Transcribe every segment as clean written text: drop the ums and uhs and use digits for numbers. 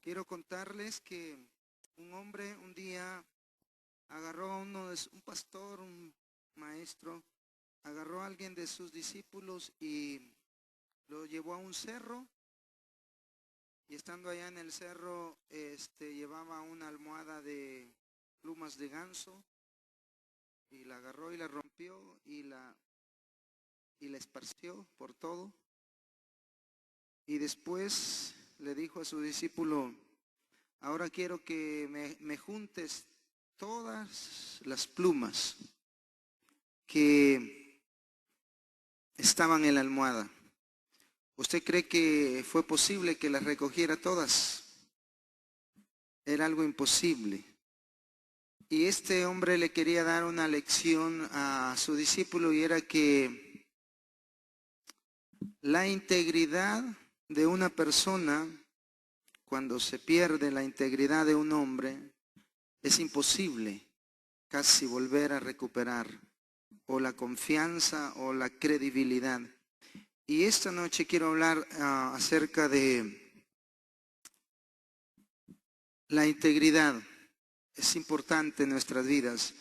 Quiero contarles que un hombre un día agarró a un pastor, un maestro, agarró a alguien de sus discípulos y lo llevó a un cerro, y estando allá en el cerro, llevaba una almohada de plumas de ganso, y la agarró y la rompió y la esparció por todo. Y después le dijo a su discípulo: ahora quiero que me juntes todas las plumas que estaban en la almohada. ¿Usted cree que fue posible que las recogiera todas? Era algo imposible. Y este hombre le quería dar una lección a su discípulo, y era que la integridad de una persona, cuando se pierde la integridad de un hombre, es imposible casi volver a recuperar o la confianza o la credibilidad. Y esta noche quiero hablar acerca de la integridad. Es importante en nuestras vidas.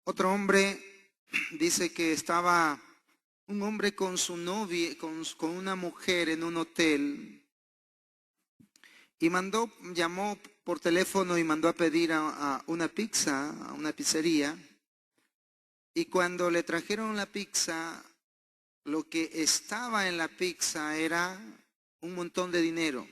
Otro hombre dice que estaba un hombre con su novia, con una mujer en un hotel, y llamó por teléfono y mandó a pedir a una pizza, a una pizzería. Y cuando le trajeron la pizza, lo que estaba en la pizza era un montón de dinero,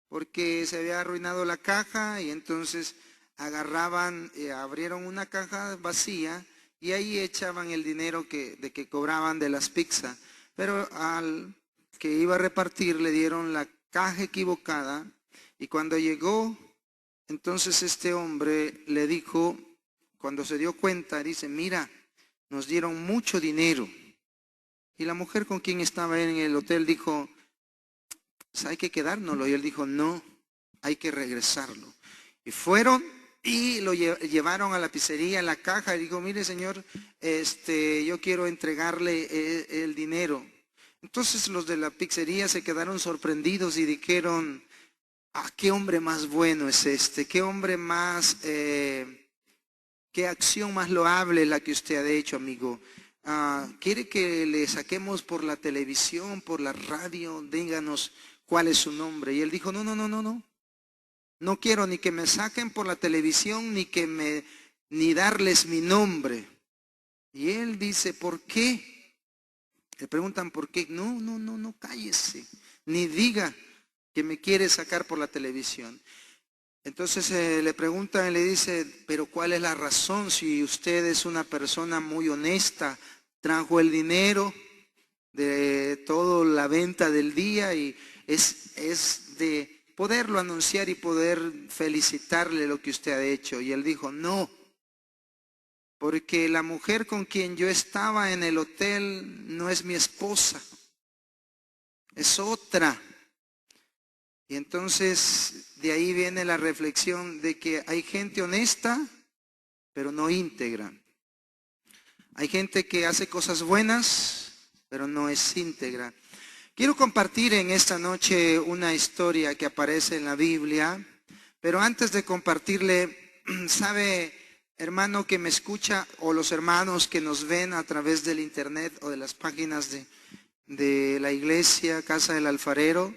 porque se había arruinado la caja, y entonces abrieron una caja vacía y ahí echaban el dinero de que cobraban de las pizzas. Pero al que iba a repartir le dieron la caja equivocada, y cuando llegó, entonces este hombre le dijo, cuando se dio cuenta, dice: mira, nos dieron mucho dinero. Y la mujer con quien estaba en el hotel dijo: pues hay que quedárnoslo. Y él dijo: no, hay que regresarlo. Y fueron y lo llevaron a la pizzería, la caja, y dijo: mire, señor, yo quiero entregarle el dinero. Entonces los de la pizzería se quedaron sorprendidos y dijeron: qué hombre más bueno es este, qué hombre más, qué acción más loable la que usted ha hecho, amigo. ¿Quiere que le saquemos por la televisión, por la radio? Díganos cuál es su nombre. Y él dijo: no, no, no, no, no. No quiero ni que me saquen por la televisión, ni darles mi nombre. Y él dice: ¿por qué? Le preguntan por qué. No, no, no, no, cállese. Ni diga que me quiere sacar por la televisión. Entonces le preguntan y le dice: pero ¿cuál es la razón? Si usted es una persona muy honesta, trajo el dinero de toda la venta del día, y es de poderlo anunciar y poder felicitarle lo que usted ha hecho. Y él dijo: no, porque la mujer con quien yo estaba en el hotel no es mi esposa, es otra. Y entonces de ahí viene la reflexión de que hay gente honesta, pero no íntegra. Hay gente que hace cosas buenas, pero no es íntegra. Quiero compartir en esta noche una historia que aparece en la Biblia, pero antes de compartirle, sabe, hermano que me escucha, o los hermanos que nos ven a través del internet o de las páginas de la iglesia, Casa del Alfarero,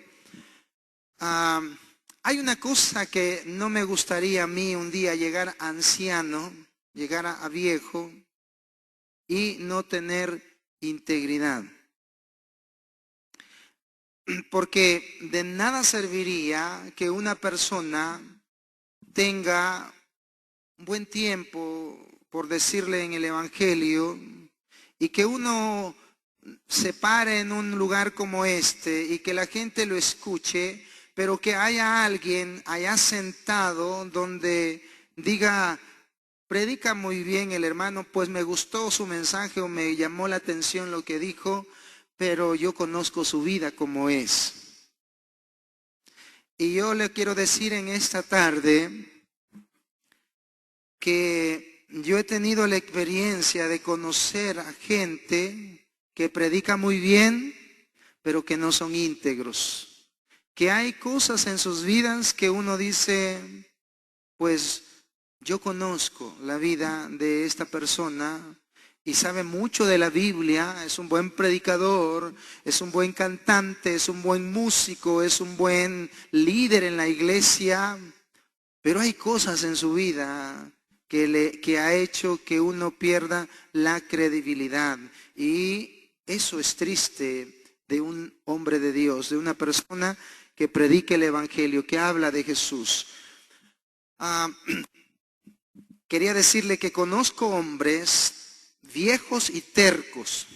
hay una cosa que no me gustaría a mí un día: llegar anciano, llegar a viejo y no tener integridad. Porque de nada serviría que una persona tenga un buen tiempo, por decirle, en el evangelio, y que uno se pare en un lugar como este y que la gente lo escuche, pero que haya alguien allá sentado donde diga: predica muy bien el hermano, pues me gustó su mensaje o me llamó la atención lo que dijo, pero yo conozco su vida como es. Y yo le quiero decir en esta tarde que yo he tenido la experiencia de conocer a gente que predica muy bien, pero que no son íntegros. que hay cosas en sus vidas que uno dice, pues yo conozco la vida de esta persona y sabe mucho de la Biblia, es un buen predicador, es un buen cantante, es un buen músico, es un buen líder en la iglesia, pero hay cosas en su vida que ha hecho que uno pierda la credibilidad. Y eso es triste de un hombre de Dios, de una persona que predique el Evangelio, que habla de Jesús. Quería decirle que conozco hombres viejos y tercos,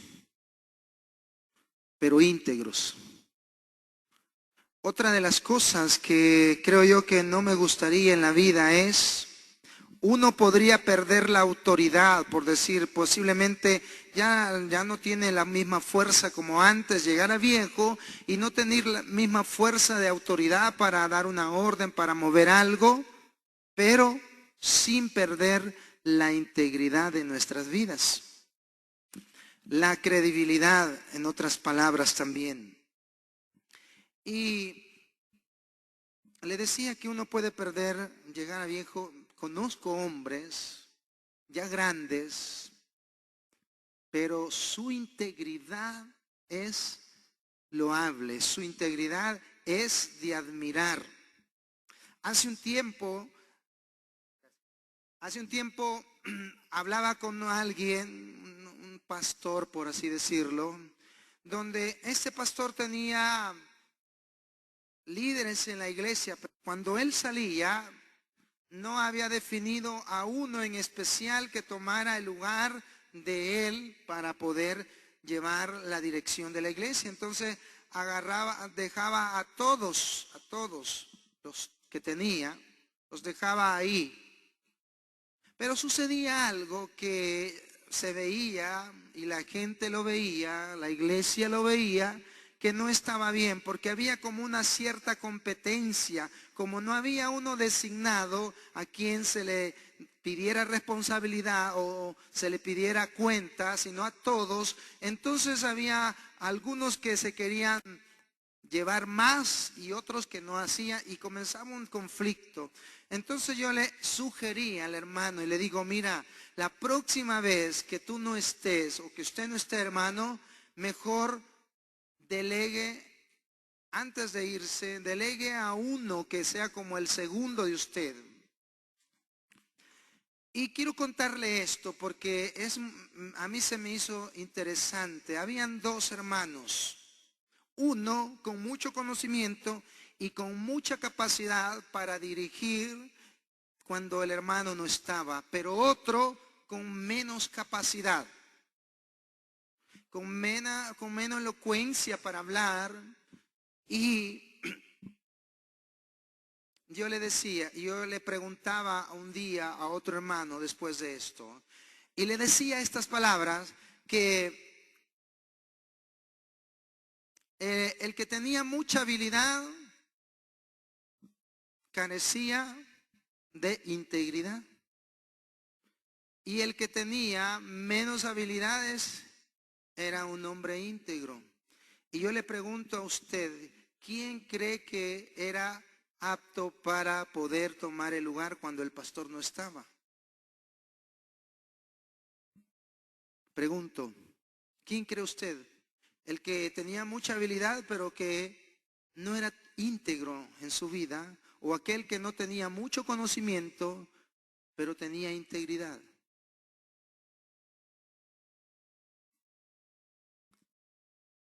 pero íntegros. Otra de las cosas que creo yo que no me gustaría en la vida es, uno podría perder la autoridad, por decir, posiblemente ya no tiene la misma fuerza como antes, llegar a viejo y no tener la misma fuerza de autoridad para dar una orden, para mover algo, pero sin perder la integridad de nuestras vidas. La credibilidad, en otras palabras también. Y le decía que uno puede perder, llegar a viejo. Conozco hombres ya grandes, pero su integridad es loable, su integridad es de admirar. Hace un tiempo hablaba con alguien, un pastor por así decirlo, donde este pastor tenía líderes en la iglesia, pero cuando él salía no había definido a uno en especial que tomara el lugar de él para poder llevar la dirección de la iglesia. Entonces dejaba a todos los que tenía, los dejaba ahí. Pero sucedía algo que se veía y la gente lo veía, la iglesia lo veía, que no estaba bien, porque había como una cierta competencia, como no había uno designado a quien se le pidiera responsabilidad o se le pidiera cuenta, sino a todos. Entonces había algunos que se querían llevar más y otros que no hacían, y comenzaba un conflicto. Entonces yo le sugerí al hermano y le digo, mira, la próxima vez que tú no estés o que usted no esté, hermano, mejor delegue, antes de irse, delegue a uno que sea como el segundo de usted. Y quiero contarle esto porque a mí se me hizo interesante. Habían dos hermanos, uno con mucho conocimiento y con mucha capacidad para dirigir cuando el hermano no estaba, pero otro con menos capacidad, con menos elocuencia para hablar. Y yo le preguntaba un día a otro hermano después de esto, y le decía estas palabras, que el que tenía mucha habilidad carecía de integridad, y el que tenía menos habilidades era un hombre íntegro. Y yo le pregunto a usted, ¿quién cree que era apto para poder tomar el lugar cuando el pastor no estaba? Pregunto, ¿quién cree usted? ¿El que tenía mucha habilidad pero que no era íntegro en su vida, o aquel que no tenía mucho conocimiento pero tenía integridad?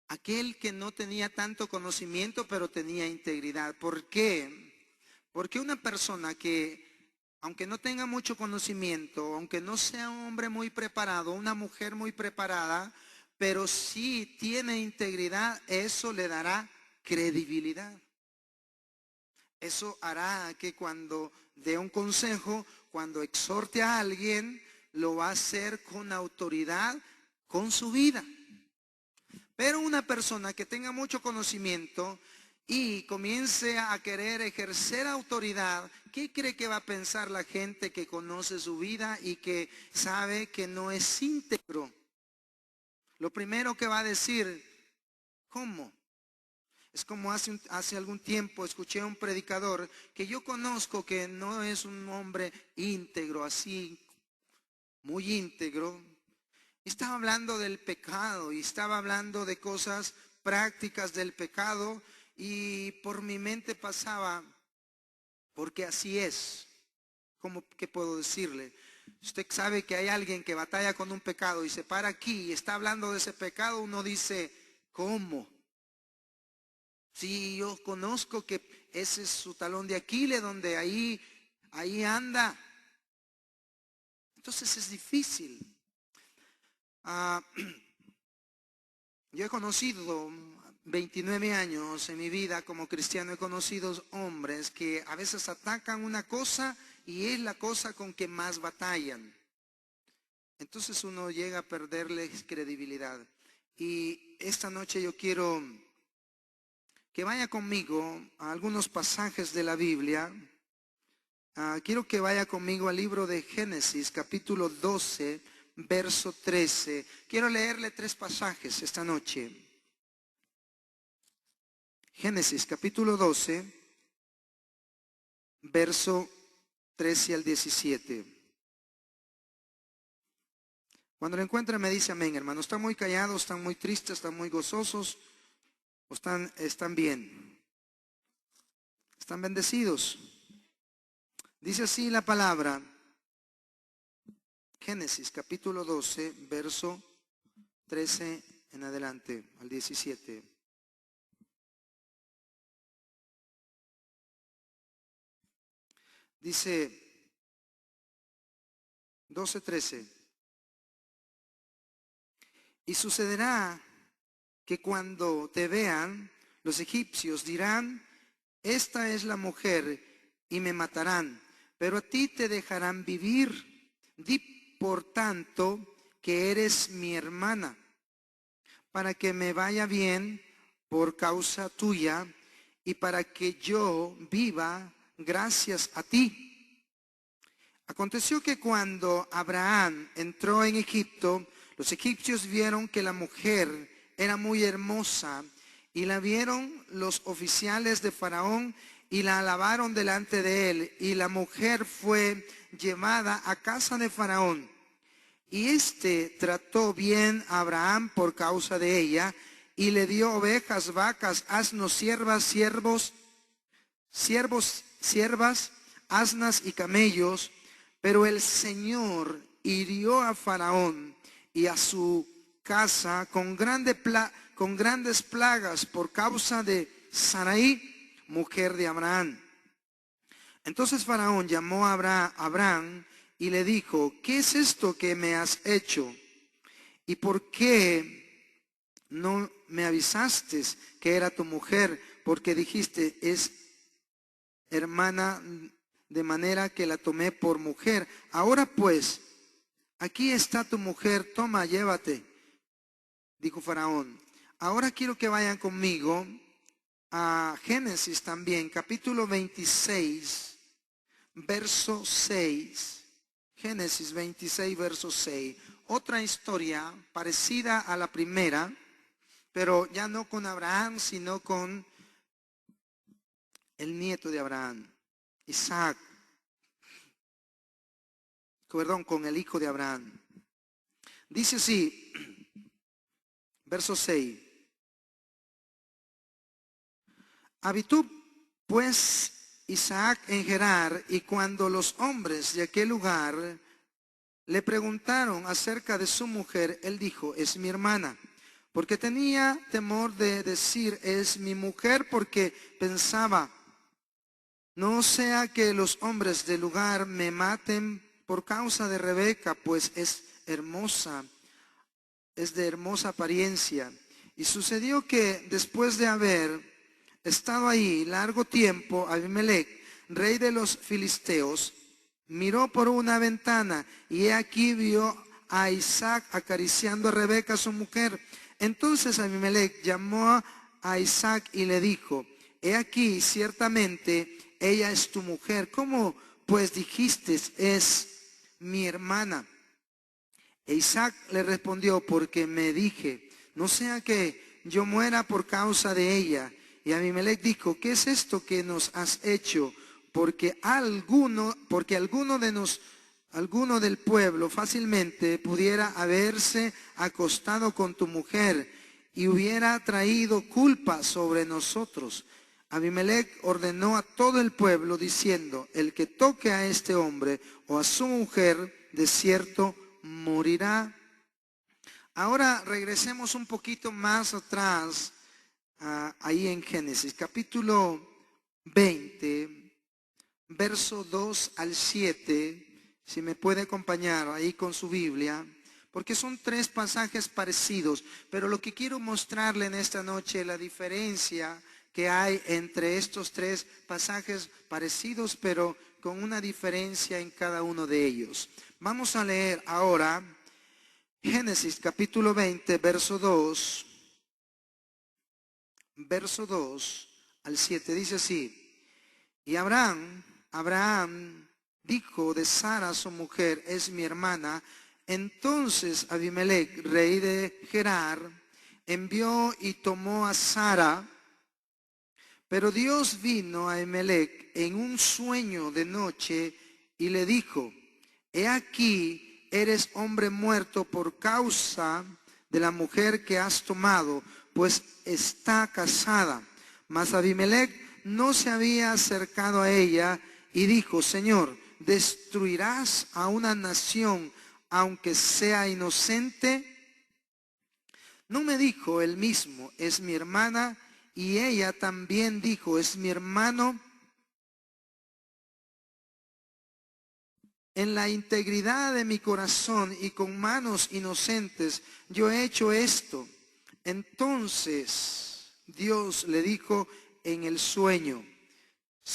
Aquel que no tenía tanto conocimiento pero tenía integridad. ¿Por qué? Porque una persona que, aunque no tenga mucho conocimiento, aunque no sea un hombre muy preparado, una mujer muy preparada, pero sí tiene integridad, eso le dará credibilidad. Eso hará que cuando dé un consejo, cuando exhorte a alguien, lo va a hacer con autoridad, con su vida. Pero una persona que tenga mucho conocimiento y comience a querer ejercer autoridad, ¿qué cree que va a pensar la gente que conoce su vida y que sabe que no es íntegro? Lo primero que va a decir, ¿cómo? Es como hace algún tiempo escuché a un predicador que yo conozco que no es un hombre íntegro, así, muy íntegro. Estaba hablando del pecado y estaba hablando de cosas prácticas del pecado y por mi mente pasaba, porque así es. ¿Cómo que puedo decirle? Usted sabe que hay alguien que batalla con un pecado y se para aquí y está hablando de ese pecado, uno dice, ¿cómo? Si yo conozco que ese es su talón de Aquiles, donde ahí anda. Entonces es difícil. Yo he conocido 29 años en mi vida como cristiano, he conocido hombres que a veces atacan una cosa y es la cosa con que más batallan. Entonces uno llega a perderles credibilidad. Y esta noche yo quiero que vaya conmigo a algunos pasajes de la Biblia. Quiero que vaya conmigo al libro de Génesis, capítulo 12, verso 13. Quiero leerle 3 pasajes esta noche. Génesis, capítulo 12, verso 13 al 17. Cuando lo encuentre me dice amén, hermano. ¿Están muy callados, están muy tristes, están muy gozosos o están bien? ¿Están bendecidos? Dice así la palabra, Génesis capítulo 12, verso 13 en adelante, al 17. Dice 12:13. Y sucederá que cuando te vean, los egipcios dirán, esta es la mujer, y me matarán, pero a ti te dejarán vivir. Di por tanto que eres mi hermana, para que me vaya bien por causa tuya y para que yo viva gracias a ti. Aconteció que cuando Abraham entró en Egipto, los egipcios vieron que la mujer era muy hermosa y la vieron los oficiales de Faraón y la alabaron delante de él, y la mujer fue llevada a casa de Faraón. Y éste trató bien a Abraham por causa de ella, y le dio ovejas, vacas, asnos, siervas, asnas y camellos. Pero el Señor hirió a Faraón y a su casa con grandes plagas por causa de Sarai, mujer de Abraham. Entonces Faraón llamó a Abraham y le dijo, ¿qué es esto que me has hecho? ¿Y por qué no me avisaste que era tu mujer? Porque dijiste, es hermana, de manera que la tomé por mujer. Ahora pues, aquí está tu mujer, toma, llévate, dijo Faraón. Ahora quiero que vayan conmigo a Génesis también, capítulo 26, verso 6. Génesis 26, verso 6. Otra historia parecida a la primera, pero ya no con Abraham, sino con el nieto de Abraham, Isaac. Perdón, con el hijo de Abraham. Dice así, verso 6. Habitó pues Isaac en Gerar, y cuando los hombres de aquel lugar le preguntaron acerca de su mujer, él dijo, es mi hermana, porque tenía temor de decir, es mi mujer, porque pensaba, no sea que los hombres del lugar me maten por causa de Rebeca, pues es hermosa, es de hermosa apariencia. Y sucedió que después de haber estado ahí largo tiempo, Abimelech, rey de los filisteos, miró por una ventana y he aquí vio a Isaac acariciando a Rebeca su mujer. Entonces Abimelech llamó a Isaac y le dijo, he aquí ciertamente ella es tu mujer. ¿Cómo pues dijiste es mi hermana? E Isaac le respondió, porque me dije, no sea que yo muera por causa de ella. Y Y Abimelech dijo, ¿qué es esto que nos has hecho? Porque alguno del pueblo fácilmente pudiera haberse acostado con tu mujer y hubiera traído culpa sobre nosotros. Abimelech ordenó a todo el pueblo diciendo, el que toque a este hombre o a su mujer, de cierto morirá. Ahora regresemos un poquito más atrás, ahí en Génesis, capítulo 20, verso 2 al 7, si me puede acompañar ahí con su Biblia, porque son tres pasajes parecidos, pero lo que quiero mostrarle en esta noche es la diferencia que hay entre estos tres pasajes parecidos, pero con una diferencia en cada uno de ellos. Vamos a leer ahora Génesis capítulo 20, verso 2 al 7, dice así: y Abraham dijo de Sara su mujer, es mi hermana. Entonces Abimelech, rey de Gerar, envió y tomó a Sara. Pero Dios vino a Abimelech en un sueño de noche y le dijo, he aquí, eres hombre muerto por causa de la mujer que has tomado, pues está casada. Mas Abimelech no se había acercado a ella y dijo, Señor, ¿destruirás a una nación aunque sea inocente? No me dijo él mismo, es mi hermana, y ella también dijo, es mi hermano. En la integridad de mi corazón y con manos inocentes yo he hecho esto. Entonces Dios le dijo en el sueño,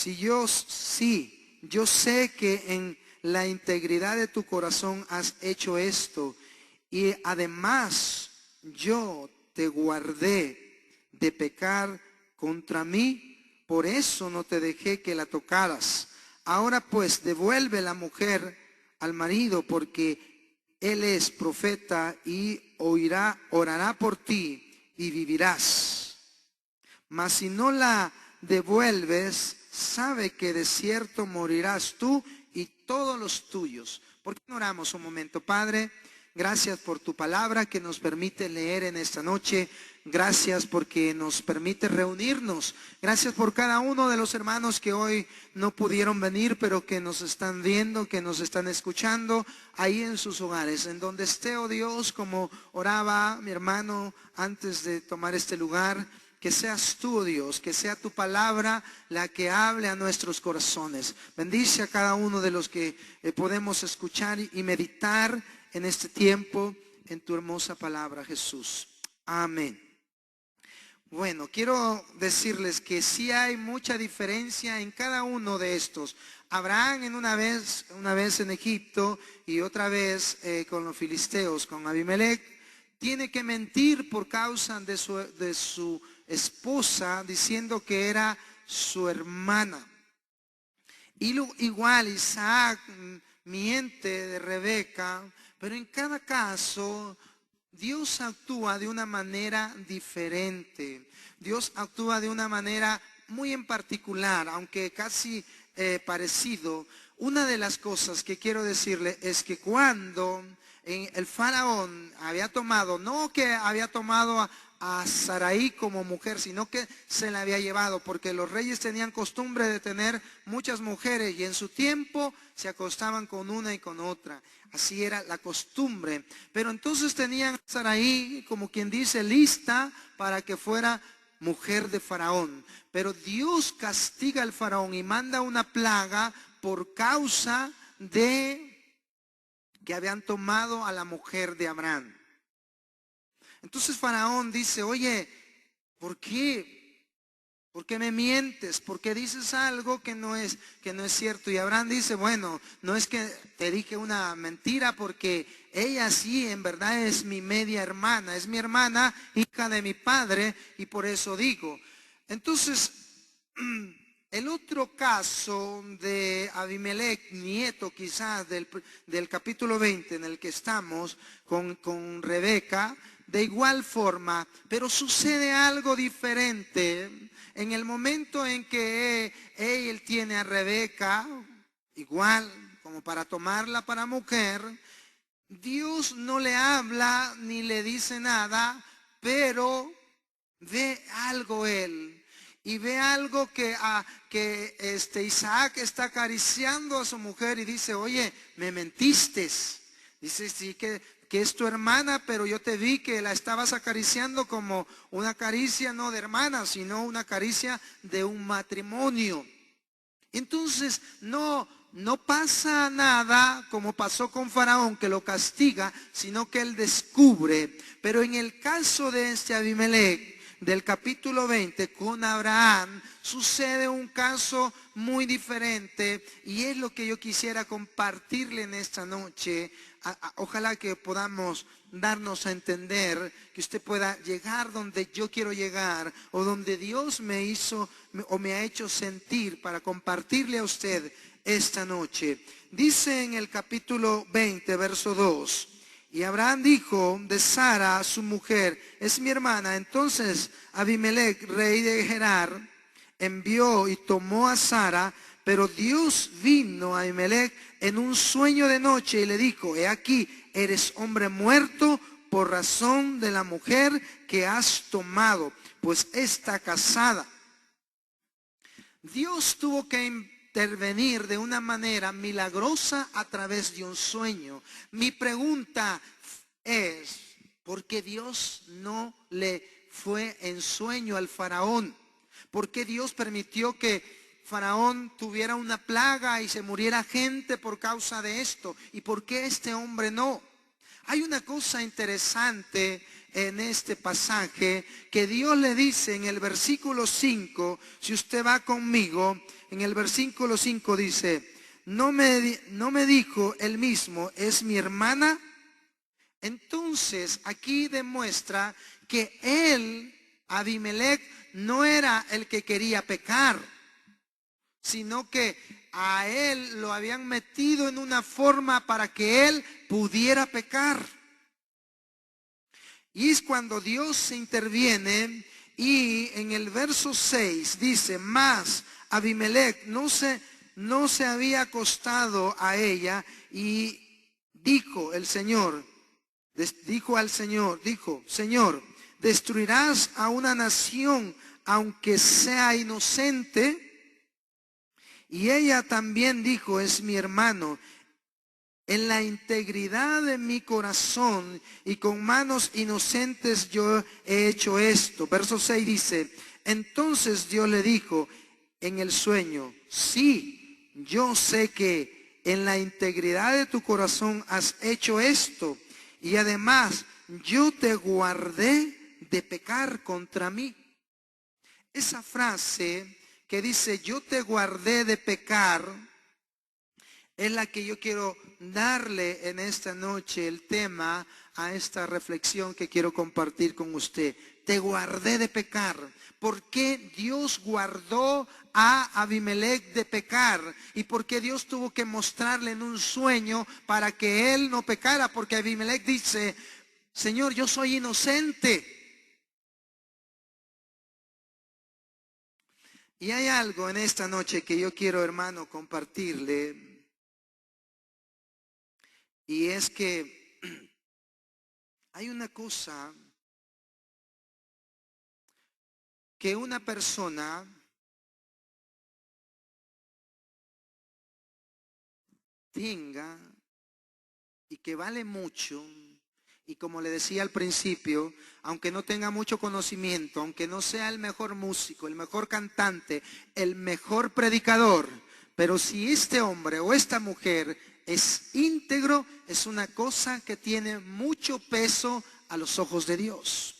yo sé que en la integridad de tu corazón has hecho esto, y además yo te guardé de pecar contra mí, por eso no te dejé que la tocaras. Ahora pues devuelve la mujer al marido, porque él es profeta y orará por ti y vivirás. Mas si no la devuelves, sabe que de cierto morirás tú y todos los tuyos. ¿Por qué no oramos un momento? Padre, gracias por tu palabra que nos permite leer en esta noche. Gracias porque nos permite reunirnos. Gracias por cada uno de los hermanos que hoy no pudieron venir, pero que nos están viendo, que nos están escuchando ahí en sus hogares. En donde esté, oh Dios, como oraba mi hermano antes de tomar este lugar, que seas tú, oh Dios, que sea tu palabra la que hable a nuestros corazones. Bendice a cada uno de los que podemos escuchar y meditar en este tiempo en tu hermosa palabra, Jesús. Amén. Bueno, quiero decirles que sí hay mucha diferencia en cada uno de estos. Abraham una vez en Egipto y otra vez con los filisteos, con Abimelech, tiene que mentir por causa de su esposa, diciendo que era su hermana. Y igual Isaac miente de Rebeca, pero en cada caso Dios actúa de una manera diferente. Dios actúa de una manera muy en particular, aunque casi parecido. Una de las cosas que quiero decirle es que cuando el faraón había tomado, no que había tomado a Sarai como mujer, sino que se la había llevado, porque los reyes tenían costumbre de tener muchas mujeres y en su tiempo se acostaban con una y con otra. Así era la costumbre. Pero entonces tenían a Sarai, como quien dice, lista para que fuera mujer de Faraón. Pero Dios castiga al Faraón y manda una plaga por causa de que habían tomado a la mujer de Abraham. Entonces Faraón dice, oye, ¿por qué? ¿Por qué me mientes? ¿Por qué dices algo que no es cierto? Y Abraham dice, bueno, no es que te dije una mentira, porque ella sí en verdad es mi media hermana, es mi hermana, hija de mi padre, y por eso digo. Entonces, el otro caso de Abimelech, nieto quizás del capítulo 20 en el que estamos, con Rebeca, de igual forma, pero sucede algo diferente. en el momento en que él tiene a Rebeca, igual como para tomarla para mujer, Dios no le habla ni le dice nada, pero ve algo él. Y ve algo que Isaac está acariciando a su mujer y dice, oye, me mentiste. Dice, sí, que es tu hermana, pero yo te vi que la estabas acariciando como una caricia no de hermana, sino una caricia de un matrimonio. Entonces no pasa nada como pasó con Faraón, que lo castiga, sino que él descubre. Pero en el caso de este Abimelec, del capítulo 20, con Abraham, sucede un caso muy diferente, y es lo que yo quisiera compartirle en esta noche. Ojalá que podamos darnos a entender, que usted pueda llegar donde yo quiero llegar, o donde Dios me hizo o me ha hecho sentir, para compartirle a usted esta noche. Dice en el capítulo 20, verso 2: y Abraham dijo de Sara, su mujer, es mi hermana. Entonces Abimelec, rey de Gerar, envió y tomó a Sara, pero Dios vino a Abimelec en un sueño de noche y le dijo, he aquí, eres hombre muerto por razón de la mujer que has tomado, pues está casada. Dios tuvo que intervenir de una manera milagrosa a través de un sueño. Mi pregunta es, ¿por qué Dios no le fue en sueño al faraón? ¿Por qué Dios permitió que Faraón tuviera una plaga y se muriera gente por causa de esto? ¿Y por qué este hombre no? Hay una cosa interesante en este pasaje, que Dios le dice en el versículo 5, si usted va conmigo, en el versículo 5 dice, no me dijo él mismo, es mi hermana. Entonces aquí demuestra que él, Abimelec, no era el que quería pecar, sino que a él lo habían metido en una forma para que él pudiera pecar. Y es cuando Dios se interviene, y en el verso 6 dice, mas Abimelec no se había acostado a ella, y dijo al Señor, Señor, ¿destruirás a una nación aunque sea inocente? Y ella también dijo, es mi hermano. En la integridad de mi corazón y con manos inocentes yo he hecho esto. Verso 6 dice, entonces Dios le dijo en el sueño, sí, yo sé que en la integridad de tu corazón has hecho esto, y además yo te guardé de pecar contra mí. Esa frase que dice, yo te guardé de pecar, es la que yo quiero darle en esta noche, el tema a esta reflexión que quiero compartir con usted. Te guardé de pecar. ¿Por qué Dios guardó a Abimelec de pecar? ¿Y por qué Dios tuvo que mostrarle en un sueño para que él no pecara? Porque Abimelec dice, Señor, yo soy inocente. Y hay algo en esta noche que yo quiero, hermano, compartirle. Y es que hay una cosa que una persona tenga y que vale mucho, y como le decía al principio, aunque no tenga mucho conocimiento, aunque no sea el mejor músico, el mejor cantante, el mejor predicador, pero si este hombre o esta mujer es íntegro, es una cosa que tiene mucho peso a los ojos de Dios.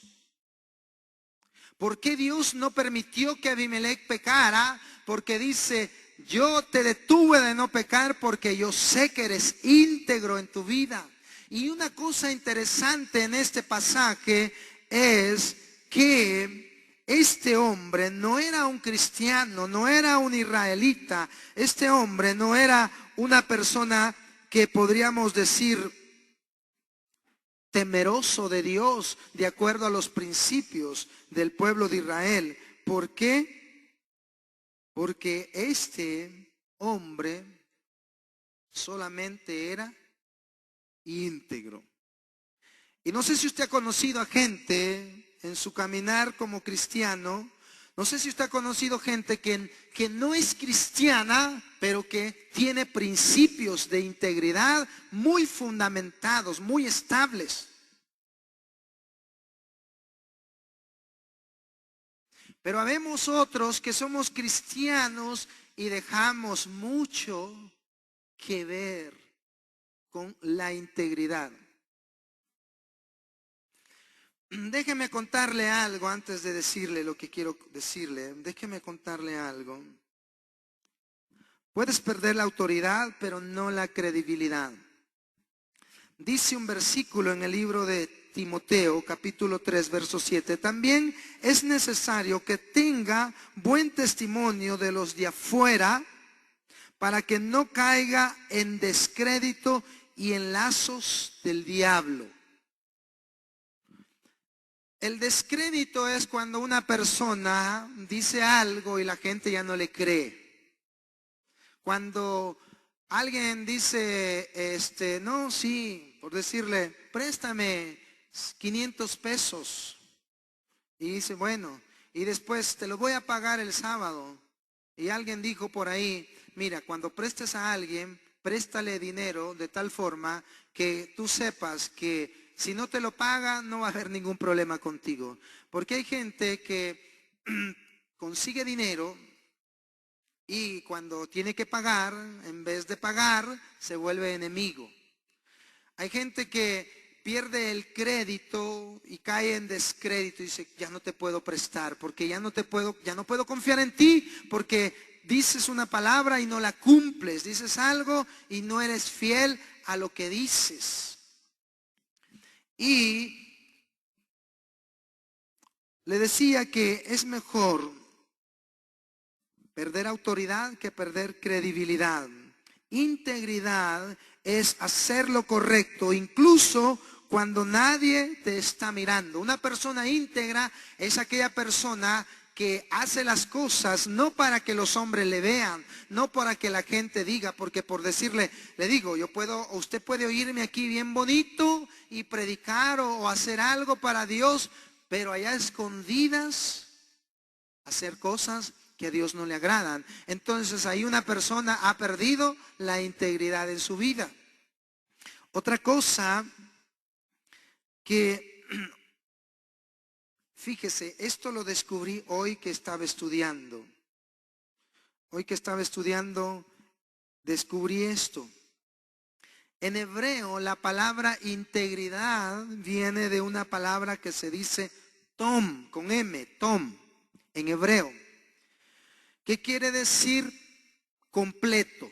¿Por qué Dios no permitió que Abimelec pecara? Porque dice, yo te detuve de no pecar porque yo sé que eres íntegro en tu vida. Y una cosa interesante en este pasaje es que este hombre no era un cristiano, no era un israelita. Este hombre no era una persona que podríamos decir temeroso de Dios de acuerdo a los principios del pueblo de Israel. ¿Por qué? porque este hombre solamente era íntegro. Y no sé si usted ha conocido a gente en su caminar como cristiano, no sé si usted ha conocido gente que no es cristiana, pero que tiene principios de integridad muy fundamentados, muy estables. Pero habemos otros que somos cristianos y dejamos mucho que ver con la integridad. Déjeme contarle algo antes de decirle lo que quiero decirle. Déjeme contarle algo. Puedes perder la autoridad, pero no la credibilidad. Dice un versículo en el libro de Timoteo, capítulo 3, verso 7. También es necesario que tenga buen testimonio de los de afuera, para que no caiga en descrédito y en lazos del diablo. El descrédito es cuando una persona dice algo y la gente ya no le cree. Cuando alguien dice, no, sí, por decirle, préstame 500 pesos. Y dice, bueno, y después te lo voy a pagar el sábado. Y alguien dijo por ahí, mira, cuando prestes a alguien, préstale dinero de tal forma que tú sepas que si no te lo paga, no va a haber ningún problema contigo. Porque hay gente que consigue dinero y cuando tiene que pagar, en vez de pagar, se vuelve enemigo. Hay gente que pierde el crédito y cae en descrédito y dice, ya no te puedo prestar porque ya no puedo confiar en ti porque dices una palabra y no la cumples, dices algo y no eres fiel a lo que dices. Y le decía que es mejor perder autoridad que perder credibilidad. Integridad es hacer lo correcto, incluso cuando nadie te está mirando. Una persona íntegra es aquella persona que hace las cosas no para que los hombres le vean, no para que la gente diga, porque por decirle, le digo, usted puede oírme aquí bien bonito y predicar o hacer algo para Dios, pero allá escondidas hacer cosas que a Dios no le agradan. Entonces ahí una persona ha perdido la integridad en su vida. Otra cosa que, fíjese, esto lo descubrí hoy que estaba estudiando. Hoy que estaba estudiando, descubrí esto. En hebreo, la palabra integridad viene de una palabra que se dice tom, con M, tom, en hebreo. ¿Qué quiere decir completo?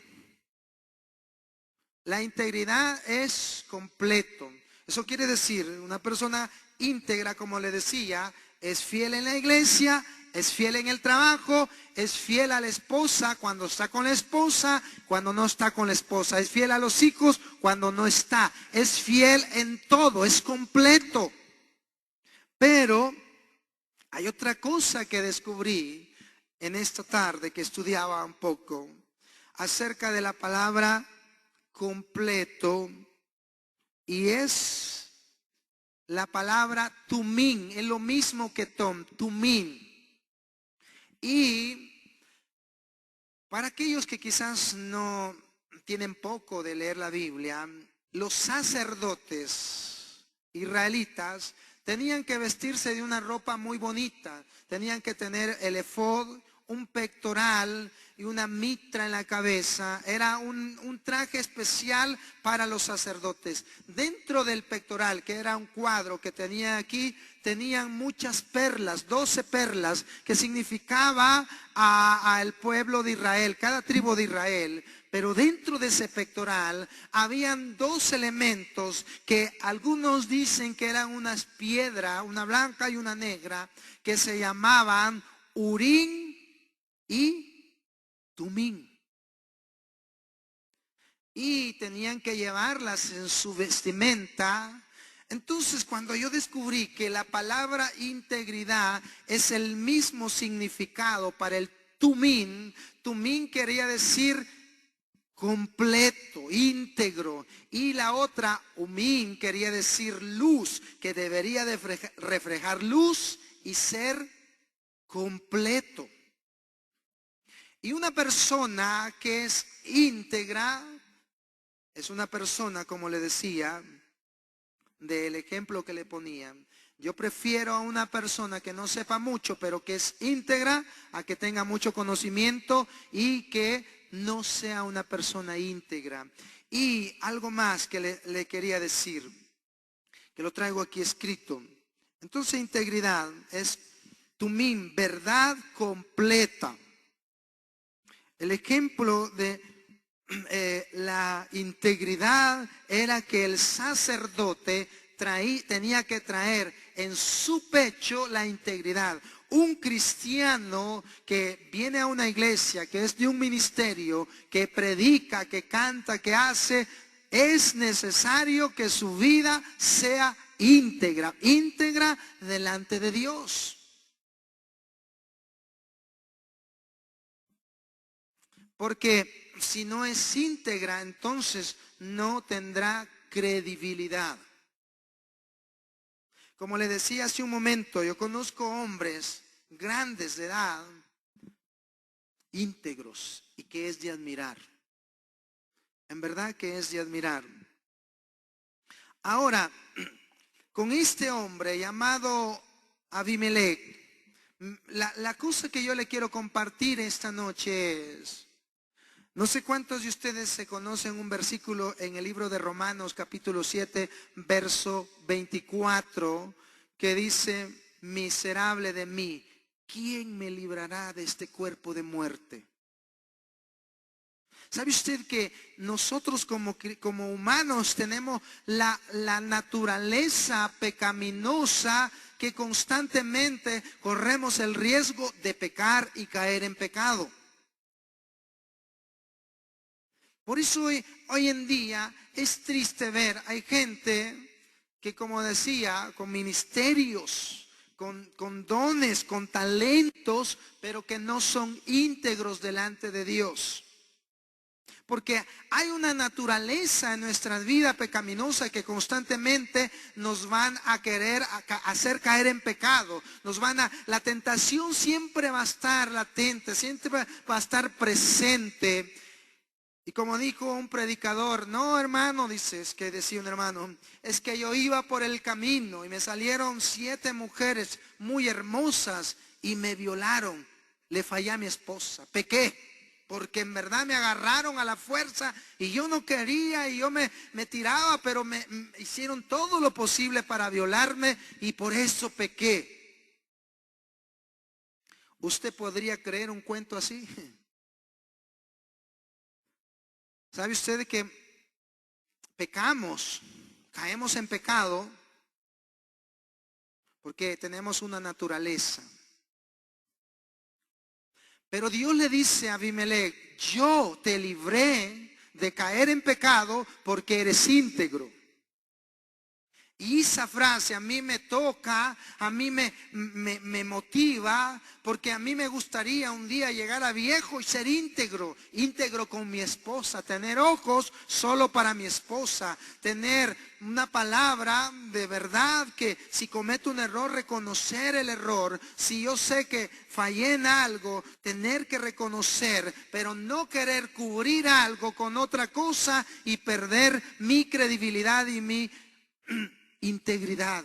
La integridad es completo. Eso quiere decir, una persona íntegra, como le decía, es fiel en la iglesia, es fiel en el trabajo, es fiel a la esposa cuando está con la esposa, cuando no está con la esposa, es fiel a los hijos cuando no está, es fiel en todo, es completo. Pero hay otra cosa que descubrí en esta tarde que estudiaba un poco acerca de la palabra completo, y es la palabra tumín, es lo mismo que tom, tumín. Y para aquellos que quizás no tienen poco de leer la Biblia, los sacerdotes israelitas tenían que vestirse de una ropa muy bonita, tenían que tener el efod, un pectoral y una mitra en la cabeza. Era un traje especial para los sacerdotes. Dentro del pectoral, que era un cuadro que tenía aquí, tenían muchas perlas, 12 perlas, que significaba al pueblo de Israel, cada tribu de Israel. Pero dentro de ese pectoral habían dos elementos que algunos dicen que eran unas piedras, una blanca y una negra, que se llamaban Urim y Tumín. Y tenían que llevarlas en su vestimenta. Entonces, cuando yo descubrí que la palabra integridad es el mismo significado para el tumín. Tumín quería decir completo, íntegro. Y la otra, umín, quería decir luz, que debería de reflejar luz y ser completo. Y una persona que es íntegra es una persona, como le decía, del ejemplo que le ponía. Yo prefiero a una persona que no sepa mucho, pero que es íntegra, a que tenga mucho conocimiento y que no sea una persona íntegra. Y algo más que le quería decir, que lo traigo aquí escrito. Entonces, integridad es tumim, verdad completa. El ejemplo de la integridad era que el sacerdote tenía que traer en su pecho la integridad. Un cristiano que viene a una iglesia, que es de un ministerio, que predica, que canta, que hace, es necesario que su vida sea íntegra, íntegra delante de Dios. Porque si no es íntegra, entonces no tendrá credibilidad. Como le decía hace un momento, yo conozco hombres grandes de edad, íntegros, y que es de admirar. En verdad que es de admirar. Ahora, con este hombre llamado Abimelech, la cosa que yo le quiero compartir esta noche es, no sé cuántos de ustedes se conocen un versículo en el libro de Romanos capítulo 7, verso 24, que dice, miserable de mí, ¿quién me librará de este cuerpo de muerte? ¿Sabe usted que nosotros como humanos tenemos la naturaleza pecaminosa, que constantemente corremos el riesgo de pecar y caer en pecado? Por eso hoy en día es triste ver, hay gente que, como decía, con ministerios, con dones, con talentos, pero que no son íntegros delante de Dios. Porque hay una naturaleza en nuestra vida pecaminosa que constantemente nos van a querer hacer caer en pecado. La tentación siempre va a estar latente, siempre va a estar presente. Y como dijo un predicador, no hermano, decía un hermano, es que yo iba por el camino y me salieron 7 mujeres muy hermosas y me violaron. Le fallé a mi esposa, pequé, porque en verdad me agarraron a la fuerza y yo no quería y yo me tiraba, pero me hicieron todo lo posible para violarme y por eso pequé. ¿Usted podría creer un cuento así? ¿Sabe usted que pecamos, caemos en pecado porque tenemos una naturaleza? Pero Dios le dice a Abimelech, yo te libré de caer en pecado porque eres íntegro. Y esa frase a mí me toca, a mí me motiva, porque a mí me gustaría un día llegar a viejo y ser íntegro, íntegro con mi esposa, tener ojos solo para mi esposa, tener una palabra de verdad, que si cometo un error, reconocer el error, si yo sé que fallé en algo, tener que reconocer, pero no querer cubrir algo con otra cosa y perder mi credibilidad y mi integridad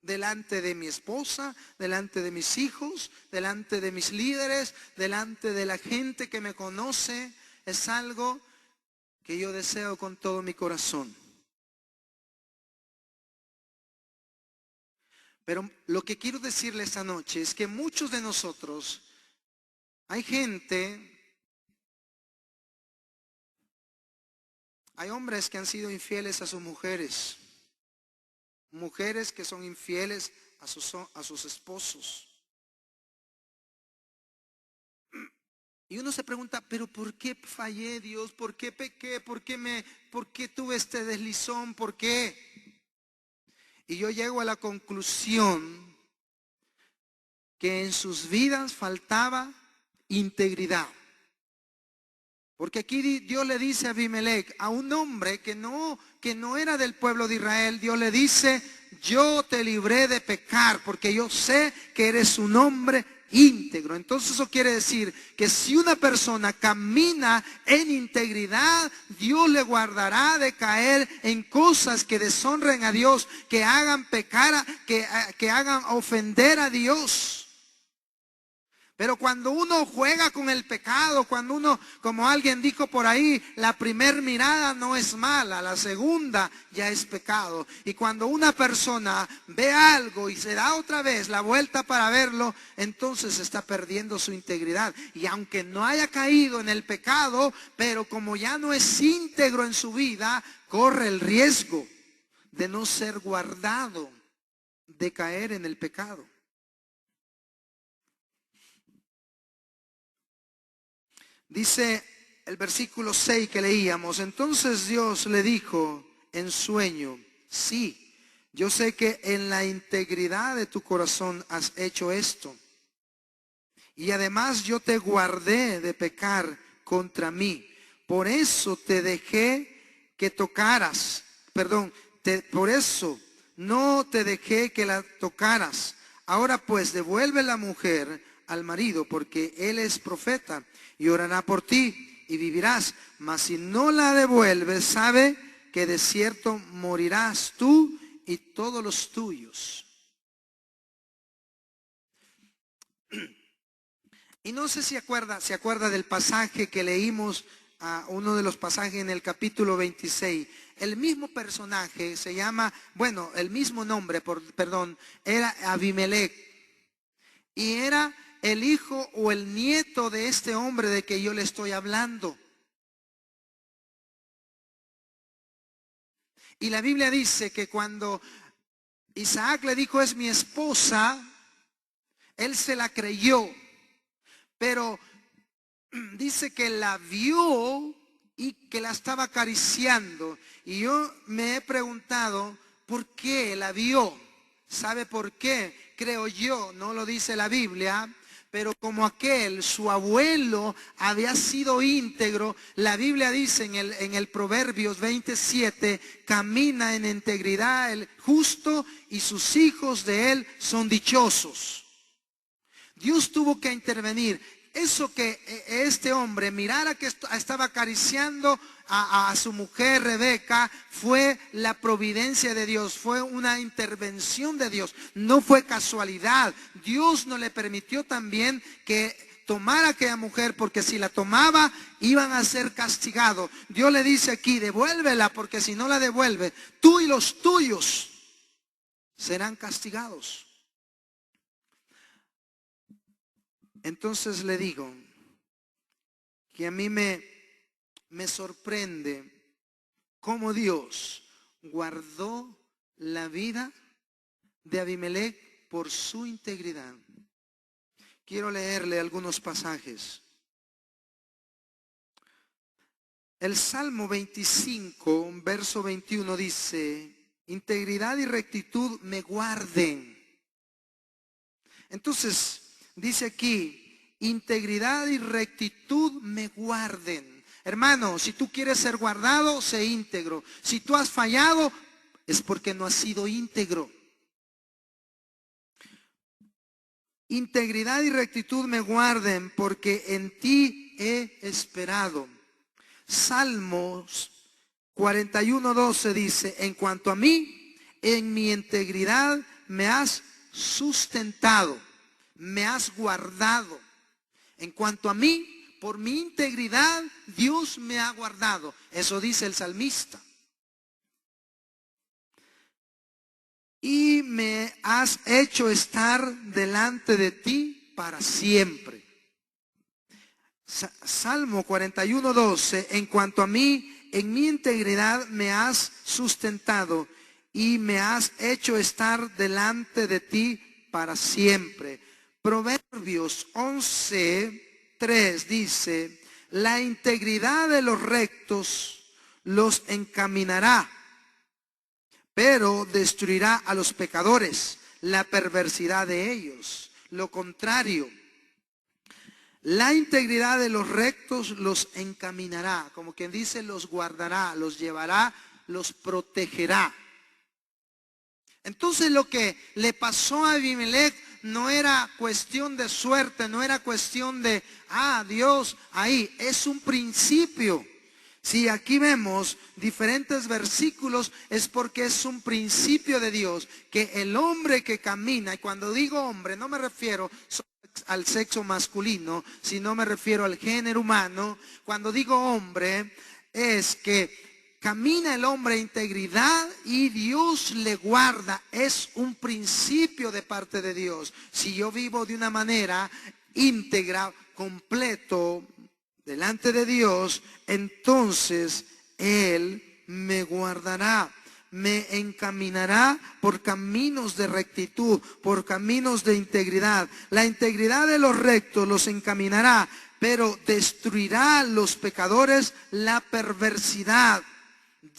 delante de mi esposa, delante de mis hijos, delante de mis líderes, delante de la gente que me conoce. Es algo que yo deseo con todo mi corazón. Pero lo que quiero decirle esta noche es que muchos de nosotros, hay hombres que han sido infieles a sus mujeres, mujeres que son infieles a sus esposos. Y uno se pregunta, pero ¿por qué fallé, Dios? ¿Por qué pequé? ¿Por qué tuve este deslizón? ¿Por qué? Y yo llego a la conclusión que en sus vidas faltaba integridad. Porque aquí Dios le dice a Abimelech, a un hombre que no era del pueblo de Israel, Dios le dice: yo te libré de pecar porque yo sé que eres un hombre íntegro. Entonces eso quiere decir que si una persona camina en integridad, Dios le guardará de caer en cosas que deshonren a Dios, que hagan pecar, que hagan ofender a Dios. Pero cuando uno juega con el pecado, cuando uno, como alguien dijo por ahí, la primera mirada no es mala, la segunda ya es pecado. Y cuando una persona ve algo y se da otra vez la vuelta para verlo, entonces está perdiendo su integridad. Y aunque no haya caído en el pecado, pero como ya no es íntegro en su vida, corre el riesgo de no ser guardado, de caer en el pecado. Dice el versículo 6 que leíamos: entonces Dios le dijo en sueño: sí, yo sé que en la integridad de tu corazón has hecho esto, y además yo te guardé de pecar contra mí. Por eso te dejé que tocaras, por eso no te dejé que la tocaras. Ahora pues devuelve la mujer al marido, porque él es profeta, y orará por ti y vivirás. Mas si no la devuelves, sabe que de cierto morirás tú y todos los tuyos. Y no sé si se acuerda del pasaje que leímos, uno de los pasajes en el capítulo 26. El mismo personaje se llama, el mismo nombre, era Abimelech. Y era el hijo o el nieto de este hombre de que yo le estoy hablando. Y la Biblia dice que cuando Isaac le dijo: es mi esposa, él se la creyó. Pero dice que la vio y que la estaba acariciando. Y yo me he preguntado por qué la vio. ¿Sabe por qué? Creo yo, no lo dice la Biblia, pero como su abuelo había sido íntegro, la Biblia dice en el Proverbios 27, camina en integridad el justo y sus hijos de él son dichosos. Dios tuvo que intervenir. Eso que este hombre mirara que estaba acariciando a su mujer Rebeca fue la providencia de Dios, fue una intervención de Dios, no fue casualidad. Dios no le permitió también que tomara a aquella mujer, porque si la tomaba iban a ser castigados. Dios le dice aquí: devuélvela, porque si no la devuelve, tú y los tuyos serán castigados. Entonces le digo que a mí me sorprende cómo Dios guardó la vida de Abimelech por su integridad. Quiero leerle algunos pasajes. El Salmo 25, verso 21 dice: integridad y rectitud me guarden. Entonces dice aquí: integridad y rectitud me guarden. Hermano, si tú quieres ser guardado, sé íntegro. Si tú has fallado, es porque no has sido íntegro. Integridad y rectitud me guarden, porque en ti he esperado. Salmos 41:12 dice: en cuanto a mí, en mi integridad me has sustentado, me has guardado. En cuanto a mí, por mi integridad, Dios me ha guardado. Eso dice el salmista. Y me has hecho estar delante de ti para siempre. Salmo 41:12, en cuanto a mí, en mi integridad me has sustentado y me has hecho estar delante de ti para siempre. Proverbios 11:3 dice: la integridad de los rectos los encaminará, pero destruirá a los pecadores la perversidad de ellos. Lo contrario, La integridad de los rectos los encaminará, como quien dice, los guardará, los llevará, los protegerá. Entonces lo que le pasó a Abimelech no era cuestión de suerte, no era cuestión de, Dios ahí, es un principio. Si aquí vemos diferentes versículos, es porque es un principio de Dios, que el hombre que camina, y cuando digo hombre no me refiero al sexo masculino, sino me refiero al género humano. Cuando digo hombre, es que camina el hombre en integridad y Dios le guarda. Es un principio de parte de Dios. Si yo vivo de una manera íntegra, completo, delante de Dios, entonces Él me guardará, me encaminará por caminos de rectitud, por caminos de integridad. La integridad de los rectos los encaminará, pero destruirá a los pecadores la perversidad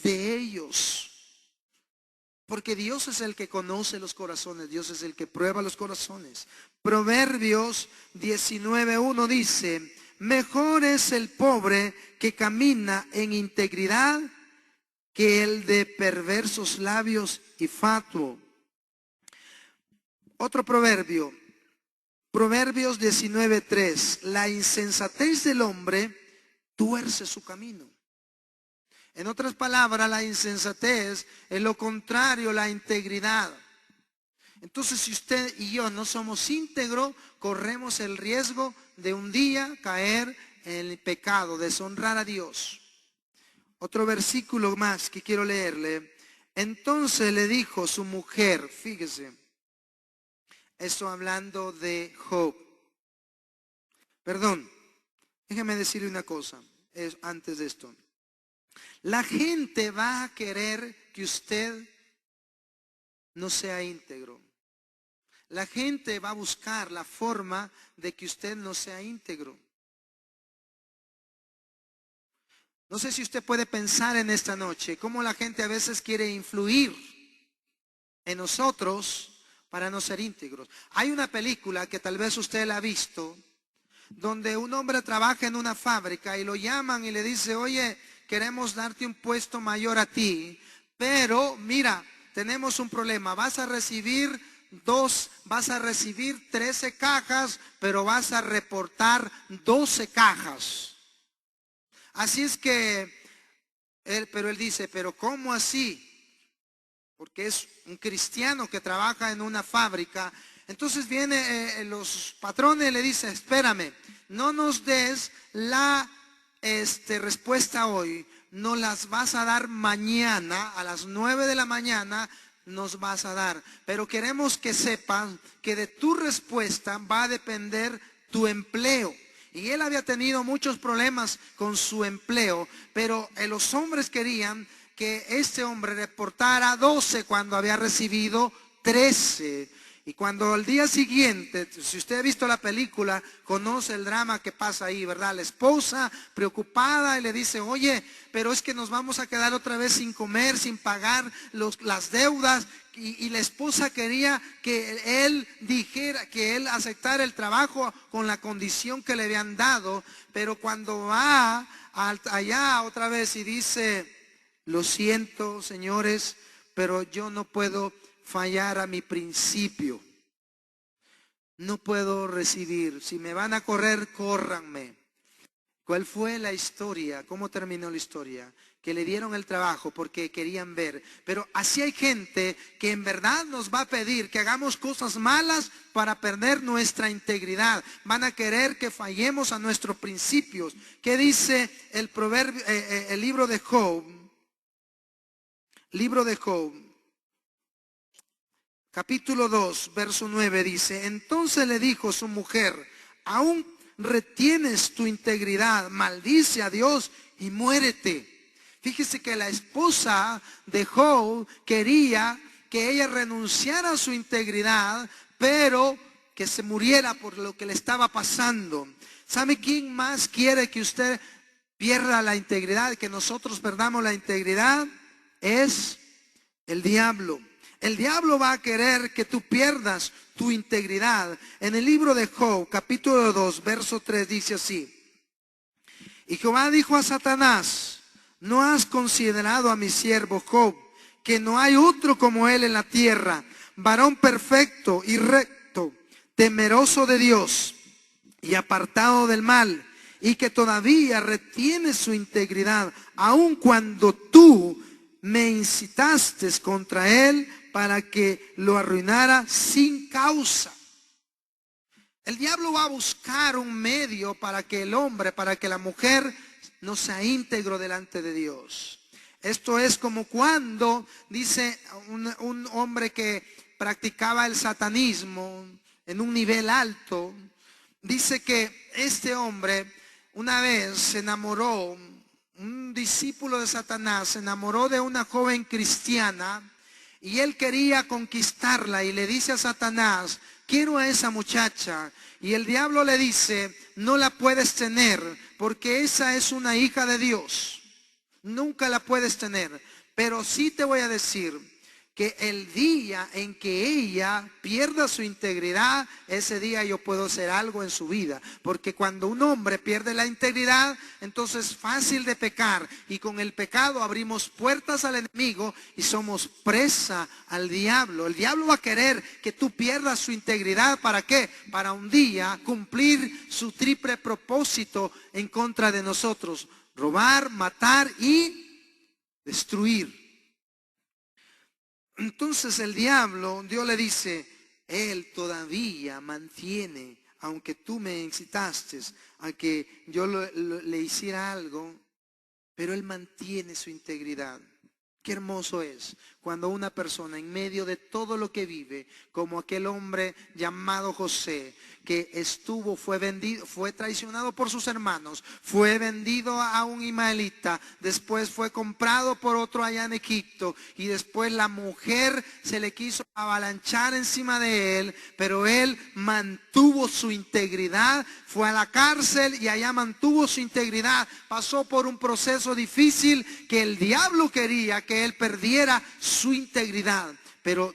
de ellos. Porque Dios es el que conoce los corazones, Dios es el que prueba los corazones. Proverbios 19:1 dice: mejor es el pobre que camina en integridad que el de perversos labios y fatuo. Otro proverbio, Proverbios 19:3: la insensatez del hombre tuerce su camino. En otras palabras, la insensatez es lo contrario a la integridad. Entonces, si usted y yo no somos íntegros, corremos el riesgo de un día caer en el pecado, deshonrar a Dios. Otro versículo más que quiero leerle. Entonces le dijo su mujer, fíjese, esto hablando de Job. Perdón, déjeme decirle una cosa antes de esto. La gente va a querer que usted no sea íntegro. La gente va a buscar la forma de que usted no sea íntegro. No sé si usted puede pensar en esta noche cómo la gente a veces quiere influir en nosotros para no ser íntegros. Hay una película que tal vez usted la ha visto, donde un hombre trabaja en una fábrica y lo llaman y le dice: oye, queremos darte un puesto mayor a ti, pero mira, tenemos un problema, vas a recibir 13 cajas, pero vas a reportar 12 cajas. Así es que él dice: pero ¿cómo así? Porque es un cristiano que trabaja en una fábrica. Entonces viene los patrones y le dice: espérame, no nos des la respuesta hoy, no las vas a dar mañana a las 9 de la mañana. Nos vas a dar, pero queremos que sepan que de tu respuesta va a depender tu empleo. Y él había tenido muchos problemas con su empleo, pero los hombres querían que este hombre reportara 12 cuando había recibido 13. Y cuando al día siguiente, si usted ha visto la película, conoce el drama que pasa ahí, ¿verdad? La esposa preocupada y le dice: oye, pero es que nos vamos a quedar otra vez sin comer, sin pagar las deudas. Y la esposa quería que él dijera, que él aceptara el trabajo con la condición que le habían dado. Pero cuando va allá otra vez y dice: lo siento, señores, pero yo no puedo fallar a mi principio. No puedo recibir. Si me van a correr, córranme. ¿Cuál fue la historia? ¿Cómo terminó la historia? Que le dieron el trabajo porque querían ver. Pero así hay gente que en verdad nos va a pedir que hagamos cosas malas para perder nuestra integridad. Van a querer que fallemos a nuestros principios. ¿Qué dice el proverbio, el libro de Job? Libro de Job, capítulo 2, verso 9 dice: entonces le dijo su mujer: aún retienes tu integridad, maldice a Dios y muérete. Fíjese que la esposa de Job quería que ella renunciara a su integridad, pero que se muriera por lo que le estaba pasando. ¿Sabe quién más quiere que usted pierda la integridad, que nosotros perdamos la integridad? Es el diablo. El diablo va a querer que tú pierdas tu integridad. En el libro de Job, capítulo 2, verso 3, dice así: y Jehová dijo a Satanás: ¿no has considerado a mi siervo Job, que no hay otro como él en la tierra, varón perfecto y recto, temeroso de Dios y apartado del mal, y que todavía retiene su integridad, aun cuando tú me incitaste contra él para que lo arruinara sin causa? El diablo va a buscar un medio para que el hombre, para que la mujer no sea íntegro delante de Dios. Esto es como cuando dice un hombre que practicaba el satanismo en un nivel alto. Dice que este hombre una vez se enamoró, un discípulo de Satanás se enamoró de una joven cristiana y él quería conquistarla y le dice a Satanás: quiero a esa muchacha. Y el diablo le dice: no la puedes tener porque esa es una hija de Dios. Nunca la puedes tener. Pero sí te voy a decir que el día en que ella pierda su integridad, ese día yo puedo hacer algo en su vida. Porque cuando un hombre pierde la integridad, entonces es fácil de pecar. Y con el pecado abrimos puertas al enemigo y somos presa al diablo. El diablo va a querer que tú pierdas su integridad. ¿Para qué? Para un día cumplir su triple propósito en contra de nosotros: robar, matar y destruir. Entonces el diablo, Dios le dice: él todavía mantiene, aunque tú me incitaste a que yo le hiciera algo, pero él mantiene su integridad. Qué hermoso es cuando una persona en medio de todo lo que vive, como aquel hombre llamado José, que fue vendido, fue traicionado por sus hermanos, fue vendido a un ismaelita, después fue comprado por otro allá en Egipto, y después la mujer se le quiso avalanchar encima de él, pero él mantuvo su integridad, fue a la cárcel y allá mantuvo su integridad. Pasó por un proceso difícil que el diablo quería que él perdiera su integridad, pero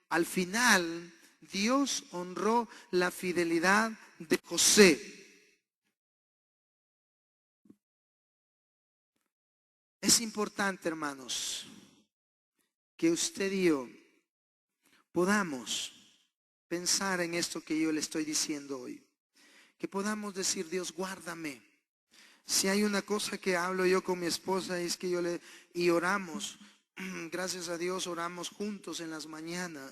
al final Dios honró la fidelidad de José. Es importante, hermanos, que usted y yo podamos pensar en esto que yo le estoy diciendo hoy. Que podamos decir: Dios, guárdame. Si hay una cosa que hablo yo con mi esposa, es que y oramos. Gracias a Dios oramos juntos en las mañanas.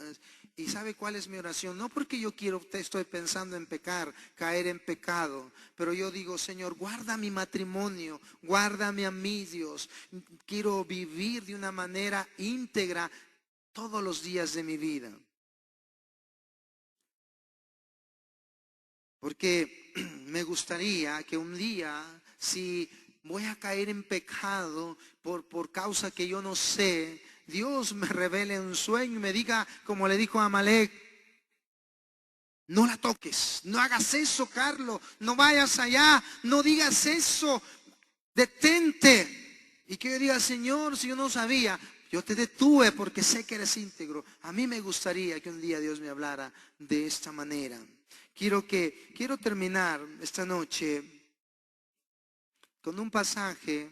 ¿Y sabe cuál es mi oración? No porque yo estoy pensando en pecar, caer en pecado, pero yo digo: Señor, guarda mi matrimonio, guárdame a mí, Dios. Quiero vivir de una manera íntegra todos los días de mi vida. Porque me gustaría que un día, si voy a caer en pecado por causa que yo no sé, Dios me revele un sueño y me diga, como le dijo a Amalek: no la toques, no hagas eso, Carlos, no vayas allá, no digas eso, detente. Y que yo diga: Señor, si yo no sabía, yo te detuve porque sé que eres íntegro. A mí me gustaría que un día Dios me hablara de esta manera. Quiero terminar esta noche con un pasaje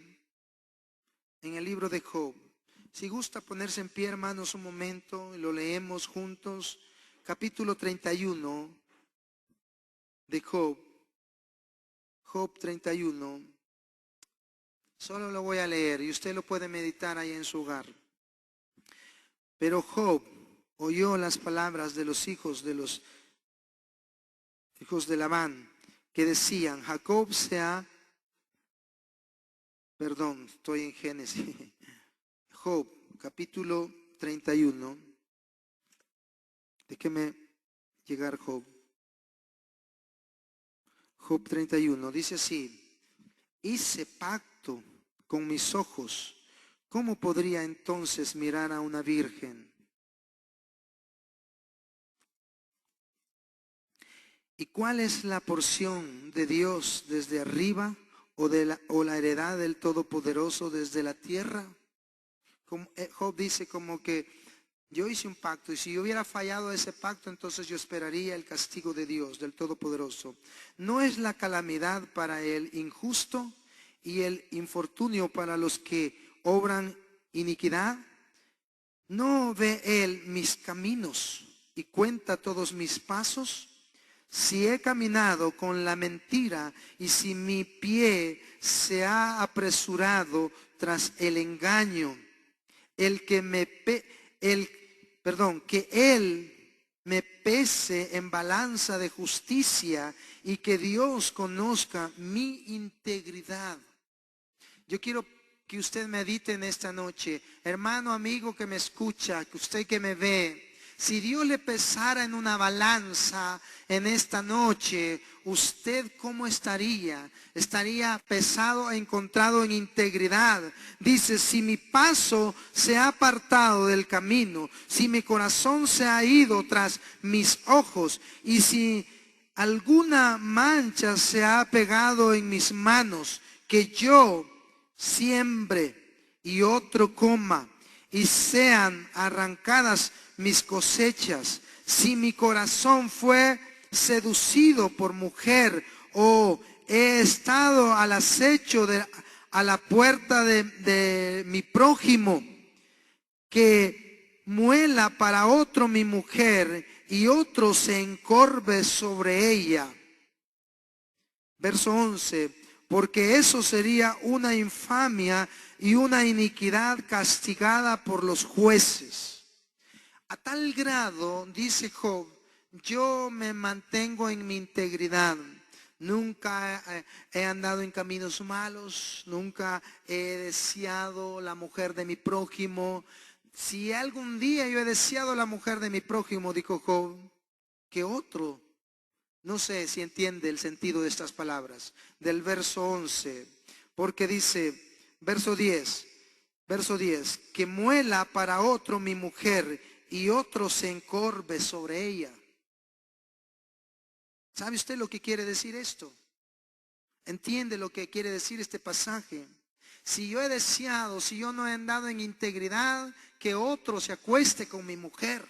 en el libro de Job. Si gusta ponerse en pie, hermanos, un momento y lo leemos juntos. Capítulo 31 de Job. Job 31. Solo lo voy a leer y usted lo puede meditar ahí en su hogar. Pero Job oyó las palabras de los hijos de Labán, que decían: Jacob estoy en Génesis. Job, capítulo 31. Déjeme llegar Job. Job 31, dice así: hice pacto con mis ojos, ¿cómo podría entonces mirar a una virgen? ¿Y cuál es la porción de Dios desde arriba o la heredad del Todopoderoso desde la tierra? Job dice como que Yo hice un pacto y si yo hubiera fallado ese pacto, entonces yo esperaría el castigo de Dios, del Todopoderoso. ¿No es la calamidad para el injusto y el infortunio para los que obran iniquidad? ¿No ve Él mis caminos y cuenta todos mis pasos? Si he caminado con la mentira y si mi pie se ha apresurado tras el engaño, que Él me pese en balanza de justicia y que Dios conozca mi integridad. Yo quiero que usted medite en esta noche, hermano, amigo que me escucha, que usted que me ve. Si Dios le pesara en una balanza en esta noche, ¿usted cómo estaría? Estaría pesado e encontrado en integridad. Dice, si mi paso se ha apartado del camino, si mi corazón se ha ido tras mis ojos, y si alguna mancha se ha pegado en mis manos, que yo siembre y otro coma, y sean arrancadas mis cosechas, si mi corazón fue seducido por mujer, o he estado al acecho a la puerta de mi prójimo, que muela para otro mi mujer y otro se encorve sobre ella. Verso 11, porque eso sería una infamia y una iniquidad castigada por los jueces. A tal grado, dice Job, yo me mantengo en mi integridad. Nunca he andado en caminos malos, nunca he deseado la mujer de mi prójimo. Si algún día yo he deseado la mujer de mi prójimo, dijo Job, que otro. No sé si entiende el sentido de estas palabras, del verso 11, porque dice, verso 10, que muela para otro mi mujer y otro se encorve sobre ella. ¿Sabe usted lo que quiere decir esto? ¿Entiende lo que quiere decir este pasaje? Si yo he deseado, si yo no he andado en integridad, que otro se acueste con mi mujer.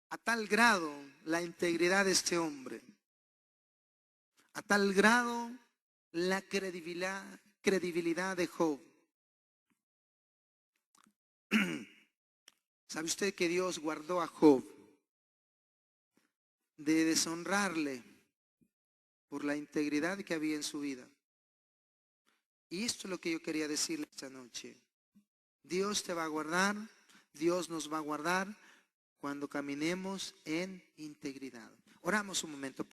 A tal grado la integridad de este hombre, a tal grado la credibilidad de Job. ¿Sabe usted que Dios guardó a Job de deshonrarle por la integridad que había en su vida? Y esto es lo que yo quería decirle esta noche. Dios te va a guardar, Dios nos va a guardar cuando caminemos en integridad. Oramos un momento.